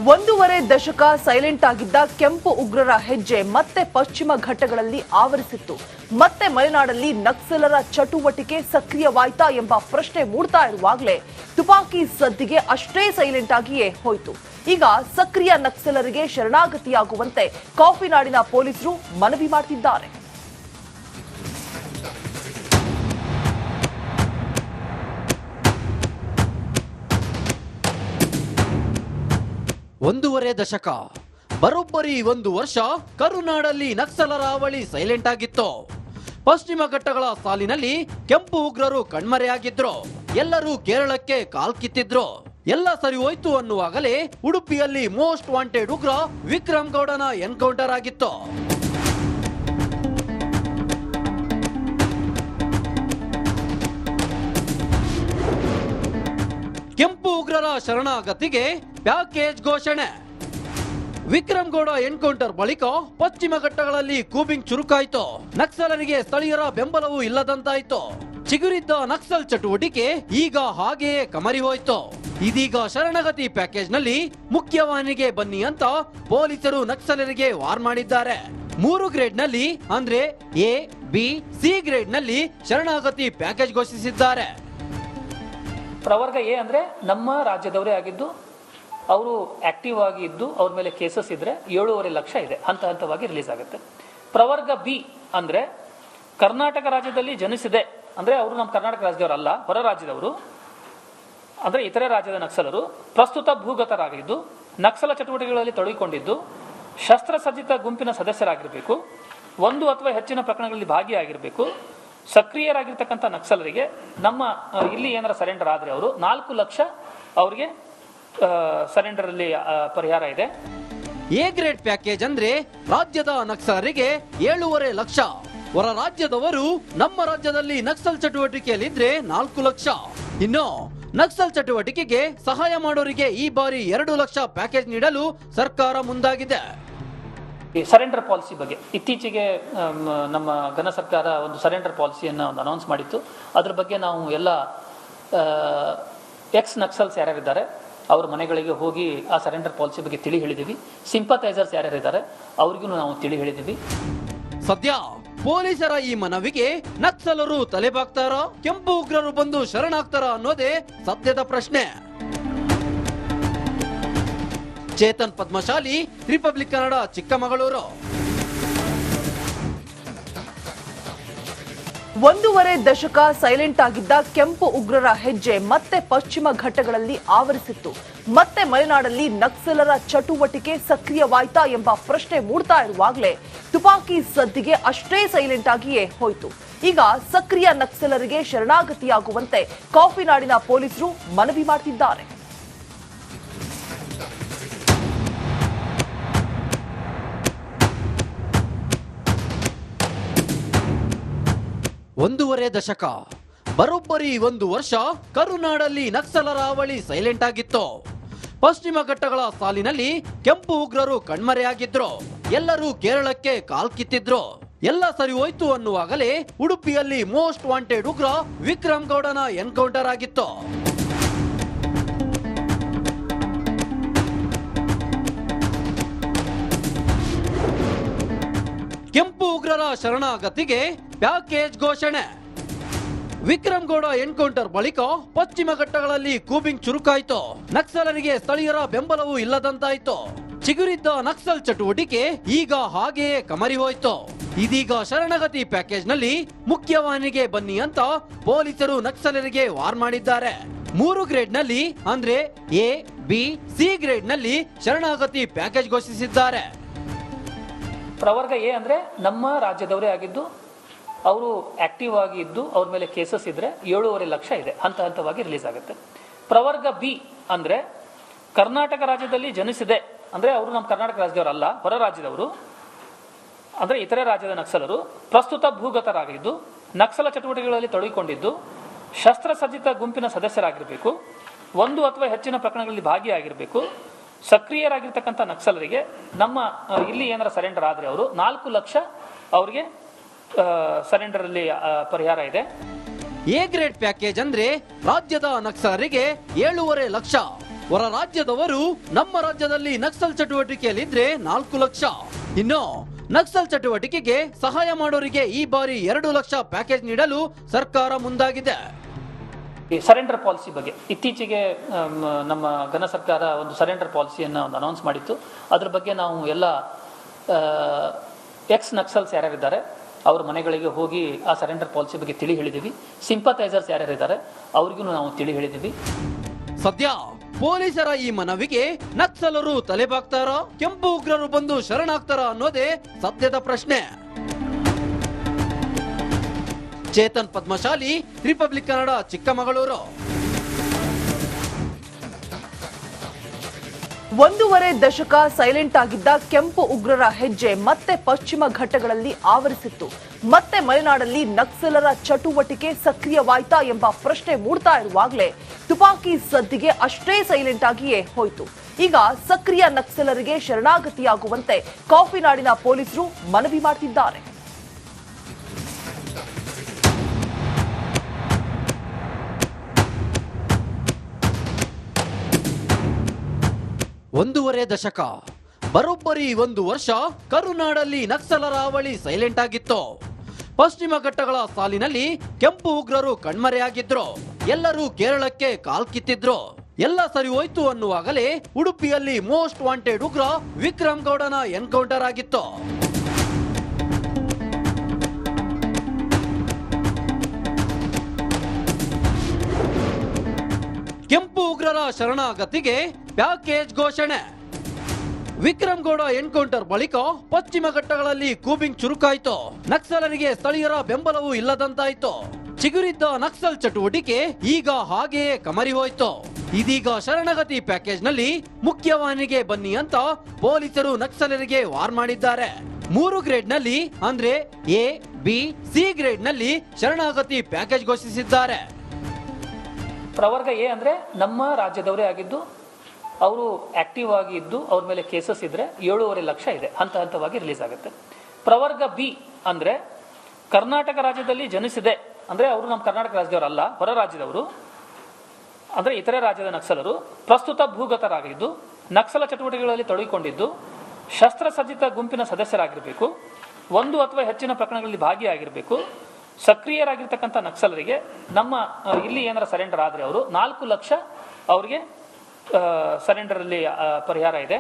ಒಂದೂವರೆ ದಶಕ ಸೈಲೆಂಟ್ ಆಗಿದ್ದ ಕೆಂಪು ಉಗ್ರರ ಹೆಜ್ಜೆ ಮತ್ತೆ ಪಶ್ಚಿಮ ಘಟ್ಟಗಳಲ್ಲಿ ಆವರಿಸಿತ್ತು. ಮತ್ತೆ ಮಲೆನಾಡಲ್ಲಿ ನಕ್ಸಲರ ಚಟುವಟಿಕೆ ಸಕ್ರಿಯವಾಯ್ತಾ ಎಂಬ ಪ್ರಶ್ನೆ ಮೂಡ್ತಾ ಇರುವಾಗಲೇ ತುಪಾಕಿ ಸದ್ದಿಗೆ ಅಷ್ಟೇ ಸೈಲೆಂಟ್ ಆಗಿಯೇ ಹೋಯಿತು. ಈಗ ಸಕ್ರಿಯ ನಕ್ಸಲರಿಗೆ ಶರಣಾಗತಿಯಾಗುವಂತೆ ಕಾಫಿನಾಡಿನ ಪೊಲೀಸರು ಮನವಿ ಮಾಡುತ್ತಿದ್ದಾರೆ. ಒಂದೂವರೆ ದಶಕ ಬರೋಬ್ಬರಿ 1 ವರ್ಷ ಕರುನಾಡಲ್ಲಿ ನಕ್ಸಲರ ಹಾವಳಿ ಸೈಲೆಂಟ್ ಆಗಿತ್ತು. ಪಶ್ಚಿಮ ಘಟ್ಟಗಳ ಸಾಲಿನಲ್ಲಿ ಕೆಂಪು ಉಗ್ರರು ಕಣ್ಮರೆಯಾಗಿದ್ರು. ಎಲ್ಲರೂ ಕೇರಳಕ್ಕೆ ಕಾಲ್ಕಿತ್ತಿದ್ರು. ಎಲ್ಲ ಸರಿ ಹೋಯ್ತು ಅನ್ನುವಾಗಲೇ ಉಡುಪಿಯಲ್ಲಿ ಮೋಸ್ಟ್ ವಾಂಟೆಡ್ ಉಗ್ರ ವಿಕ್ರಮ್ ಗೌಡನ ಎನ್ಕೌಂಟರ್ ಆಗಿತ್ತು. ಕೆಂಪು ಉಗ್ರರ ಶರಣಾಗತಿಗೆ ಪ್ಯಾಕೇಜ್ ಘೋಷಣೆ. ವಿಕ್ರಮ್ ಗೌಡ ಎನ್ಕೌಂಟರ್ ಬಳಿಕ ಪಶ್ಚಿಮ ಘಟ್ಟಗಳಲ್ಲಿ ಕೂಬಿಂಗ್ ಚುರುಕಾಯಿತು. ನಕ್ಸಲರಿಗೆ ಸ್ಥಳೀಯರ ಬೆಂಬಲವೂ ಇಲ್ಲದಂತಾಯಿತು. ಚಿಗುರಿದ್ದ ನಕ್ಸಲ್ ಚಟುವಟಿಕೆ ಈಗ ಹಾಗೆಯೇ ಕಮರಿ ಹೋಯಿತು. ಇದೀಗ ಶರಣಗತಿ ಪ್ಯಾಕೇಜ್ ನಲ್ಲಿ ಮುಖ್ಯವಾಹಿನಿಗೆ ಬನ್ನಿ ಅಂತ ಪೊಲೀಸರು ನಕ್ಸಲರಿಗೆ ವಾರ್ ಮಾಡಿದ್ದಾರೆ. 3 ಗ್ರೇಡ್ ನಲ್ಲಿ ಅಂದ್ರೆ ಎ, ಬಿ, ಸಿ ಗ್ರೇಡ್ ನಲ್ಲಿ ಶರಣಾಗತಿ ಪ್ಯಾಕೇಜ್ ಘೋಷಿಸಿದ್ದಾರೆ. ಪ್ರವರ್ಗ ಎ ಅಂದ್ರೆ ನಮ್ಮ ರಾಜ್ಯದವರೇ ಆಗಿದ್ದು, ಅವರು ಆಕ್ಟಿವ್ ಆಗಿ ಇದ್ದು ಅವ್ರ ಮೇಲೆ ಕೇಸಸ್ ಇದ್ರೆ 7.5 ಲಕ್ಷ ಇದೆ, ಹಂತ ಹಂತವಾಗಿ ರಿಲೀಸ್ ಆಗುತ್ತೆ. ಪ್ರವರ್ಗ ಬಿ ಅಂದ್ರೆ ಕರ್ನಾಟಕ ರಾಜ್ಯದಲ್ಲಿ ಜನಿಸಿದೆ, ಅಂದ್ರೆ ಅವರು ನಮ್ಮ ಕರ್ನಾಟಕ ರಾಜ್ಯದವರಲ್ಲ, ಹೊರ ರಾಜ್ಯದವರು, ಅಂದ್ರೆ ಇತರೆ ರಾಜ್ಯದ ನಕ್ಸಲರು, ಪ್ರಸ್ತುತ ಭೂಗತರಾಗಿದ್ದು, ನಕ್ಸಲ ಚಟುವಟಿಕೆಗಳಲ್ಲಿ ತೊಡಗಿಕೊಂಡಿದ್ದು, ಶಸ್ತ್ರಸಜ್ಜಿತ ಗುಂಪಿನ ಸದಸ್ಯರಾಗಿರಬೇಕು, 1 ಅಥವಾ ಹೆಚ್ಚಿನ ಪ್ರಕರಣಗಳಲ್ಲಿ ಭಾಗಿಯಾಗಿರಬೇಕು, ಸಕ್ರಿಯರಾಗಿರ್ತಕ್ಕಂಥ ನಕ್ಸಲರಿಗೆ ನಮ್ಮ ಇಲ್ಲಿ ಏನಾರ ಸರೆಂಡರ್ ಆದರೆ ಅವರು 4 ಲಕ್ಷ ಅವರಿಗೆ ಸರೆಂಡರ್ ಅಲ್ಲಿ ಪರಿಹಾರ ಇದೆ. ಎ ಗ್ರೇಡ್ ಪ್ಯಾಕೇಜ್ ಅಂದ್ರೆ ರಾಜ್ಯದ ನಕ್ಸಲರಿಗೆ 7.5 ಲಕ್ಷ, ಹೊರ ರಾಜ್ಯದವರು ನಮ್ಮ ರಾಜ್ಯದಲ್ಲಿ ನಕ್ಸಲ್ ಚಟುವಟಿಕೆಯಲ್ಲಿದ್ರೆ 4 ಲಕ್ಷ. ಇನ್ನು ನಕ್ಸಲ್ ಚಟುವಟಿಕೆಗೆ ಸಹಾಯ ಮಾಡೋರಿಗೆ ಈ ಬಾರಿ 2 ಲಕ್ಷ ಪ್ಯಾಕೇಜ್ ನೀಡಲು ಸರ್ಕಾರ ಮುಂದಾಗಿದೆ. ಸರೆಂಡರ್ ಪಾಲಿಸಿ ಬಗ್ಗೆ ಇತ್ತೀಚೆಗೆ ನಮ್ಮ ಘನ ಸರ್ಕಾರ ಒಂದು ಸರೆಂಡರ್ ಪಾಲಿಸಿಯನ್ನು ಒಂದು ಅನೌನ್ಸ್ ಮಾಡಿತ್ತು. ಅದ್ರ ಬಗ್ಗೆ ನಾವು ಎಲ್ಲ ಎಕ್ಸ್ ನಕ್ಸಲ್ಸ್ ಯಾರ್ಯಾರಿದ್ದಾರೆ ಅವ್ರ ಮನೆಗಳಿಗೆ ಹೋಗಿ ಆ ಸರೆಂಡರ್ ಪಾಲಿಸಿ ಬಗ್ಗೆ ತಿಳಿ ಹೇಳಿದ್ದೀವಿ. ಸಿಂಪಥೈಸರ್ಸ್ ಯಾರ್ಯಾರಿದ್ದಾರೆ ಅವ್ರಿಗೂ ನಾವು ತಿಳಿ ಹೇಳಿದ್ದೀವಿ. ಸದ್ಯ ಪೊಲೀಸರ ಈ ಮನವಿಗೆ ನಕ್ಸಲರು ತಲೆಬಾಗ್ತಾರ, ಕೆಂಪು ಉಗ್ರರು ಬಂದು ಶರಣಾಗ್ತಾರ ಅನ್ನೋದೇ ಸದ್ಯದ ಪ್ರಶ್ನೆ. ಚೇತನ್ ಪದ್ಮಶಾಲಿ, ರಿಪಬ್ಲಿಕ್ ಕನ್ನಡ, ಚಿಕ್ಕಮಗಳೂರು. ಒಂದೂವರೆ ದಶಕ ಸೈಲೆಂಟ್ ಆಗಿದ್ದ ಕೆಂಪು ಉಗ್ರರ ಹೆಜ್ಜೆ ಮತ್ತೆ ಪಶ್ಚಿಮ ಘಟ್ಟಗಳಲ್ಲಿ ಆವರಿಸಿತ್ತು. ಮತ್ತೆ ಮಲೆನಾಡಲ್ಲಿ ನಕ್ಸಲರ ಚಟುವಟಿಕೆ ಸಕ್ರಿಯವಾಯ್ತಾ ಎಂಬ ಪ್ರಶ್ನೆ ಮೂಡ್ತಾ ಇರುವಾಗಲೇ ತುಪಾಕಿ ಸದ್ದಿಗೆ ಅಷ್ಟೇ ಸೈಲೆಂಟ್ ಆಗಿಯೇ ಹೋಯಿತು. ಈಗ ಸಕ್ರಿಯ ನಕ್ಸಲರಿಗೆ ಶರಣಾಗತಿಯಾಗುವಂತೆ ಕಾಫಿನಾಡಿನ ಪೊಲೀಸರು ಮನವಿ ಮಾಡುತ್ತಿದ್ದಾರೆ. ಒಂದೂವರೆ ದಶಕ ಬರೋಬ್ಬರಿ 1 ವರ್ಷ ಕರುನಾಡಲ್ಲಿ ನಕ್ಸಲರ ಹಾವಳಿ ಸೈಲೆಂಟ್ ಆಗಿತ್ತು. ಪಶ್ಚಿಮ ಘಟ್ಟಗಳ ಸಾಲಿನಲ್ಲಿ ಕೆಂಪು ಉಗ್ರರು ಕಣ್ಮರೆಯಾಗಿದ್ರು. ಎಲ್ಲರೂ ಕೇರಳಕ್ಕೆ ಕಾಲ್ಕಿತ್ತಿದ್ರು. ಎಲ್ಲ ಸರಿ ಹೋಯ್ತು ಅನ್ನುವಾಗಲೇ ಉಡುಪಿಯಲ್ಲಿ ಮೋಸ್ಟ್ ವಾಂಟೆಡ್ ಉಗ್ರ ವಿಕ್ರಮ್ ಗೌಡನ ಎನ್ಕೌಂಟರ್ ಆಗಿತ್ತು. ಕೆಂಪು ಉಗ್ರರ ಶರಣಾಗತಿಗೆ ಪ್ಯಾಕೇಜ್ ಘೋಷಣೆ. ವಿಕ್ರಮ್ ಗೌಡ ಎನ್ಕೌಂಟರ್ ಬಳಿಕ ಪಶ್ಚಿಮ ಘಟ್ಟಗಳಲ್ಲಿ ಕೂಬಿಂಗ್ ಚುರುಕಾಯಿತು. ನಕ್ಸಲರಿಗೆ ಸ್ಥಳೀಯರ ಬೆಂಬಲವೂ ಇಲ್ಲದಂತಾಯಿತು. ಚಿಗುರಿದ್ದ ನಕ್ಸಲ್ ಚಟುವಟಿಕೆ ಈಗ ಹಾಗೆಯೇ ಕಮರಿ ಹೋಯಿತು. ಇದೀಗ ಶರಣಗತಿ ಪ್ಯಾಕೇಜ್ ನಲ್ಲಿ ಮುಖ್ಯವಾಹಿನಿಗೆ ಬನ್ನಿ ಅಂತ ಪೊಲೀಸರು ನಕ್ಸಲರಿಗೆ ವಾರ್ ಮಾಡಿದ್ದಾರೆ. 3 ಗ್ರೇಡ್ ನಲ್ಲಿ ಅಂದ್ರೆ ಎ, ಬಿ, ಸಿ ಗ್ರೇಡ್ ನಲ್ಲಿ ಶರಣಾಗತಿ ಪ್ಯಾಕೇಜ್ ಘೋಷಿಸಿದ್ದಾರೆ. ಪ್ರವರ್ಗ ಎ ಅಂದ್ರೆ ನಮ್ಮ ರಾಜ್ಯದವರೇ ಆಗಿದ್ದು, ಅವರು ಆಕ್ಟಿವ್ ಆಗಿ ಇದ್ದು ಅವ್ರ ಮೇಲೆ ಕೇಸಸ್ ಇದ್ರೆ 7.5 ಲಕ್ಷ ಇದೆ, ಹಂತ ಹಂತವಾಗಿ ರಿಲೀಸ್ ಆಗುತ್ತೆ. ಪ್ರವರ್ಗ ಬಿ ಅಂದ್ರೆ ಕರ್ನಾಟಕ ರಾಜ್ಯದಲ್ಲಿ ಜನಿಸಿದೆ, ಅಂದ್ರೆ ಅವರು ನಮ್ಮ ಕರ್ನಾಟಕ ರಾಜ್ಯದವರಲ್ಲ, ಹೊರ ರಾಜ್ಯದವರು, ಅಂದ್ರೆ ಇತರೆ ರಾಜ್ಯದ ನಕ್ಸಲರು, ಪ್ರಸ್ತುತ ಭೂಗತರಾಗಿದ್ದು, ನಕ್ಸಲ ಚಟುವಟಿಕೆಗಳಲ್ಲಿ ತೊಡಗಿಕೊಂಡಿದ್ದು, ಶಸ್ತ್ರಸಜ್ಜಿತ ಗುಂಪಿನ ಸದಸ್ಯರಾಗಿರಬೇಕು, 1 ಅಥವಾ ಹೆಚ್ಚಿನ ಪ್ರಕರಣಗಳಲ್ಲಿ ಭಾಗಿಯಾಗಿರಬೇಕು, ಸಕ್ರಿಯರಾಗಿರ್ತಕ್ಕಂಥ ನಕ್ಸಲರಿಗೆ ನಮ್ಮ ಇಲ್ಲಿ ಏನಾರ ಸರೆಂಡರ್ ಆದರೆ ಅವರು 4 ಲಕ್ಷ ಅವರಿಗೆ ಸರೆಂಡರ್ ಅಲ್ಲಿ ಪರಿಹಾರ ಇದೆ. ಎ ಗ್ರೇಡ್ ಪ್ಯಾಕೇಜ್ ಅಂದ್ರೆ ರಾಜ್ಯದ ನಕ್ಸಲರಿಗೆ 7.5 ಲಕ್ಷ, ಹೊರ ರಾಜ್ಯದವರು ನಮ್ಮ ರಾಜ್ಯದಲ್ಲಿ ನಕ್ಸಲ್ ಚಟುವಟಿಕೆಯಲ್ಲಿದ್ರೆ 4 ಲಕ್ಷ. ಇನ್ನು ನಕ್ಸಲ್ ಚಟುವಟಿಕೆಗೆ ಸಹಾಯ ಮಾಡೋರಿಗೆ ಈ ಬಾರಿ 2 ಲಕ್ಷ ಪ್ಯಾಕೇಜ್ ನೀಡಲು ಸರ್ಕಾರ ಮುಂದಾಗಿದೆ. ಸರೆಂಡರ್ ಪಾಲಿಸಿ ಬಗ್ಗೆ ಇತ್ತೀಚೆಗೆ ನಮ್ಮ ಘನ ಸರ್ಕಾರ ಒಂದು ಸರೆಂಡರ್ ಪಾಲಿಸಿಯನ್ನು ಒಂದು ಅನೌನ್ಸ್ ಮಾಡಿತ್ತು. ಅದ್ರ ಬಗ್ಗೆ ನಾವು ಎಲ್ಲ ಎಕ್ಸ್ ನಕ್ಸಲ್ಸ್ ಯಾರ್ಯಾರಿದ್ದಾರೆ ಅವ್ರ ಮನೆಗಳಿಗೆ ಹೋಗಿ ಆ ಸರೆಂಡರ್ ಪಾಲಿಸಿ ಬಗ್ಗೆ ತಿಳಿ ಹೇಳಿದ್ದೀವಿ. ಸಿಂಪಥೈಸರ್ಸ್ ಯಾರ್ಯಾರಿದ್ದಾರೆ ಅವ್ರಿಗೂ ನಾವು ತಿಳಿ ಹೇಳಿದ್ದೀವಿ. ಸದ್ಯ ಪೊಲೀಸರ ಈ ಮನವಿಗೆ ನಕ್ಸಲರು ತಲೆಬಾಗ್ತಾರ, ಕೆಂಪು ಉಗ್ರರು ಬಂದು ಶರಣಾಗ್ತಾರ ಅನ್ನೋದೇ ಸದ್ಯದ ಪ್ರಶ್ನೆ. ಚೇತನ್ ಪದ್ಮಶಾಲಿ, ರಿಪಬ್ಲಿಕ್ ಕನ್ನಡ, ಚಿಕ್ಕಮಗಳೂರು. 1.5 ದಶಕ ಸೈಲೆಂಟ್ ಆಗಿದ್ದ ಕೆಂಪು ಉಗ್ರರ ಹೆಜ್ಜೆ ಮತ್ತೆ ಪಶ್ಚಿಮ ಘಟ್ಟಗಳಲ್ಲಿ ಆವರಿಸಿತ್ತು. ಮತ್ತೆ ಮಲೆನಾಡಲ್ಲಿ ನಕ್ಸಲರ ಚಟುವಟಿಕೆ ಸಕ್ರಿಯವಾಯ್ತಾ ಎಂಬ ಪ್ರಶ್ನೆ ಮೂಡ್ತಾ ಇರುವಾಗಲೇ ತುಪಾಕಿ ಸದ್ದಿಗೆ ಅಷ್ಟೇ ಸೈಲೆಂಟ್ ಆಗಿಯೇ ಹೋಯಿತು. ಈಗ ಸಕ್ರಿಯ ನಕ್ಸಲರಿಗೆ ಶರಣಾಗತಿಯಾಗುವಂತೆ ಕಾಫಿನಾಡಿನ ಪೊಲೀಸರು ಮನವಿ ಮಾಡ್ತಿದ್ದಾರೆ. ಒಂದೂವರೆ ದಶಕ, ಬರೋಬ್ಬರಿ 1 ವರ್ಷ ಕರುನಾಡಲ್ಲಿ ನಕ್ಸಲರ ಹಾವಳಿ ಸೈಲೆಂಟ್ ಆಗಿತ್ತು. ಪಶ್ಚಿಮ ಘಟ್ಟಗಳ ಸಾಲಿನಲ್ಲಿ ಕೆಂಪು ಉಗ್ರರು ಕಣ್ಮರೆಯಾಗಿದ್ರು. ಎಲ್ಲರೂ ಕೇರಳಕ್ಕೆ ಕಾಲ್ಕಿತ್ತಿದ್ರು. ಎಲ್ಲ ಸರಿ ಹೋಯ್ತು ಅನ್ನುವಾಗಲೇ ಉಡುಪಿಯಲ್ಲಿ ಮೋಸ್ಟ್ ವಾಂಟೆಡ್ ಉಗ್ರ ವಿಕ್ರಮ್ ಗೌಡನ ಎನ್ಕೌಂಟರ್ ಆಗಿತ್ತು. ಕೆಂಪು ಉಗ್ರರ ಶರಣಾಗತಿಗೆ ಪ್ಯಾಕೇಜ್ ಘೋಷಣೆ. ವಿಕ್ರಮ್ ಗೌಡ ಎನ್ಕೌಂಟರ್ ಬಳಿಕ ಪಶ್ಚಿಮ ಘಟ್ಟಗಳಲ್ಲಿ ಕೂಬಿಂಗ್ ಚುರುಕಾಯಿತು. ನಕ್ಸಲರಿಗೆ ಸ್ಥಳೀಯರ ಬೆಂಬಲವೂ ಇಲ್ಲದಂತಾಯಿತು. ಚಿಗುರಿದ್ದ ನಕ್ಸಲ್ ಚಟುವಟಿಕೆ ಈಗ ಹಾಗೆಯೇ ಕಮರಿ ಹೋಯಿತು. ಇದೀಗ ಶರಣಗತಿ ಪ್ಯಾಕೇಜ್ ನಲ್ಲಿ ಮುಖ್ಯವಾಹಿನಿಗೆ ಬನ್ನಿ ಅಂತ ಪೊಲೀಸರು ನಕ್ಸಲರಿಗೆ ವಾರ್ ಮಾಡಿದ್ದಾರೆ. 3 ಗ್ರೇಡ್ ನಲ್ಲಿ ಅಂದ್ರೆ ಎ, ಬಿ, ಸಿ ಗ್ರೇಡ್ ನಲ್ಲಿ ಶರಣಾಗತಿ ಪ್ಯಾಕೇಜ್ ಘೋಷಿಸಿದ್ದಾರೆ. ಪ್ರವರ್ಗ ಎ ಅಂದರೆ ನಮ್ಮ ರಾಜ್ಯದವರೇ ಆಗಿದ್ದು ಅವರು ಆಕ್ಟಿವ್ ಆಗಿ ಇದ್ದು ಅವ್ರ ಮೇಲೆ ಕೇಸಸ್ ಇದ್ರೆ 7.5 ಲಕ್ಷ ಇದೆ, ಹಂತ ಹಂತವಾಗಿ ರಿಲೀಸ್ ಆಗುತ್ತೆ. ಪ್ರವರ್ಗ ಬಿ ಅಂದರೆ ಕರ್ನಾಟಕ ರಾಜ್ಯದಲ್ಲಿ ಜನಿಸಿದೆ ಅಂದರೆ ಅವರು ನಮ್ಮ ಕರ್ನಾಟಕ ರಾಜ್ಯದವರಲ್ಲ, ಹೊರ ರಾಜ್ಯದವರು ಅಂದರೆ ಇತರೆ ರಾಜ್ಯದ ನಕ್ಸಲರು ಪ್ರಸ್ತುತ ಭೂಗತರಾಗಿದ್ದು ನಕ್ಸಲ ಚಟುವಟಿಕೆಗಳಲ್ಲಿ ತೊಡಗಿಕೊಂಡಿದ್ದು ಶಸ್ತ್ರಸಜ್ಜಿತ ಗುಂಪಿನ ಸದಸ್ಯರಾಗಿರಬೇಕು, 1 ಅಥವಾ ಹೆಚ್ಚಿನ ಪ್ರಕರಣಗಳಲ್ಲಿ ಭಾಗಿಯಾಗಿರಬೇಕು. ಸಕ್ರಿಯರಾಗಿರ್ತಕ್ಕಂಥ ನಕ್ಸಲರಿಗೆ ನಮ್ಮ ಇಲ್ಲಿ ಏನಾರ ಸರೆಂಡರ್ ಆದರೆ ಅವರು 4 ಲಕ್ಷ ಅವರಿಗೆ ಸರೆಂಡರ್ ಅಲ್ಲಿ ಪರಿಹಾರ ಇದೆ.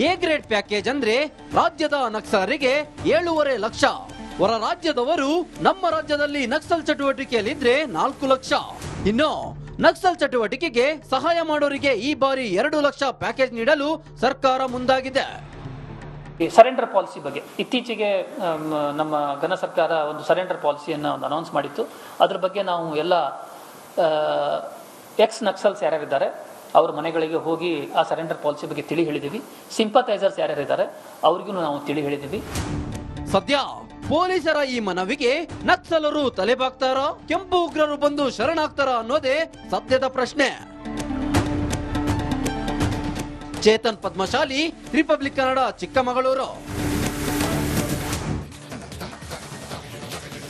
ಎ ಗ್ರೇಡ್ ಪ್ಯಾಕೇಜ್ ಅಂದ್ರೆ ರಾಜ್ಯದ ನಕ್ಸಲರಿಗೆ 7.5 ಲಕ್ಷ. ಹೊರ ರಾಜ್ಯದವರು ನಮ್ಮ ರಾಜ್ಯದಲ್ಲಿ ನಕ್ಸಲ್ ಚಟುವಟಿಕೆಯಲ್ಲಿದ್ರೆ 4 ಲಕ್ಷ. ಇನ್ನು ನಕ್ಸಲ್ ಚಟುವಟಿಕೆಗೆ ಸಹಾಯ ಮಾಡೋರಿಗೆ ಈ ಬಾರಿ 2 ಲಕ್ಷ ಪ್ಯಾಕೇಜ್ ನೀಡಲು ಸರ್ಕಾರ ಮುಂದಾಗಿದೆ. ಸರೆಂಡರ್ ಪಾಲಿಸಿ ಬಗ್ಗೆ ಇತ್ತೀಚೆಗೆ ನಮ್ಮ ಘನ ಸರ್ಕಾರ ಒಂದು ಸರೆಂಡರ್ ಪಾಲಿಸಿಯನ್ನು ಒಂದು ಅನೌನ್ಸ್ ಮಾಡಿತ್ತು. ಅದ್ರ ಬಗ್ಗೆ ನಾವು ಎಲ್ಲ ಎಕ್ಸ್ ನಕ್ಸಲ್ಸ್ ಯಾರ್ಯಾರಿದ್ದಾರೆ ಅವ್ರ ಮನೆಗಳಿಗೆ ಹೋಗಿ ಆ ಸರೆಂಡರ್ ಪಾಲಿಸಿ ಬಗ್ಗೆ ತಿಳಿ ಹೇಳಿದ್ದೀವಿ. ಸಿಂಪಥೈಸರ್ಸ್ ಯಾರ್ಯಾರಿದ್ದಾರೆ ಅವ್ರಿಗೂ ನಾವು ತಿಳಿ ಹೇಳಿದ್ದೀವಿ. ಸದ್ಯ ಪೊಲೀಸರ ಈ ಮನವಿಗೆ ನಕ್ಸಲರು ತಲೆಬಾಗ್ತಾರ, ಕೆಂಪು ಉಗ್ರರು ಬಂದು ಶರಣಾಗ್ತಾರ ಅನ್ನೋದೇ ಸದ್ಯದ ಪ್ರಶ್ನೆ. ಚೇತನ್ ಪದ್ಮಶಾಲಿ, ರಿಪಬ್ಲಿಕ್ ಕನ್ನಡ, ಚಿಕ್ಕಮಗಳೂರು.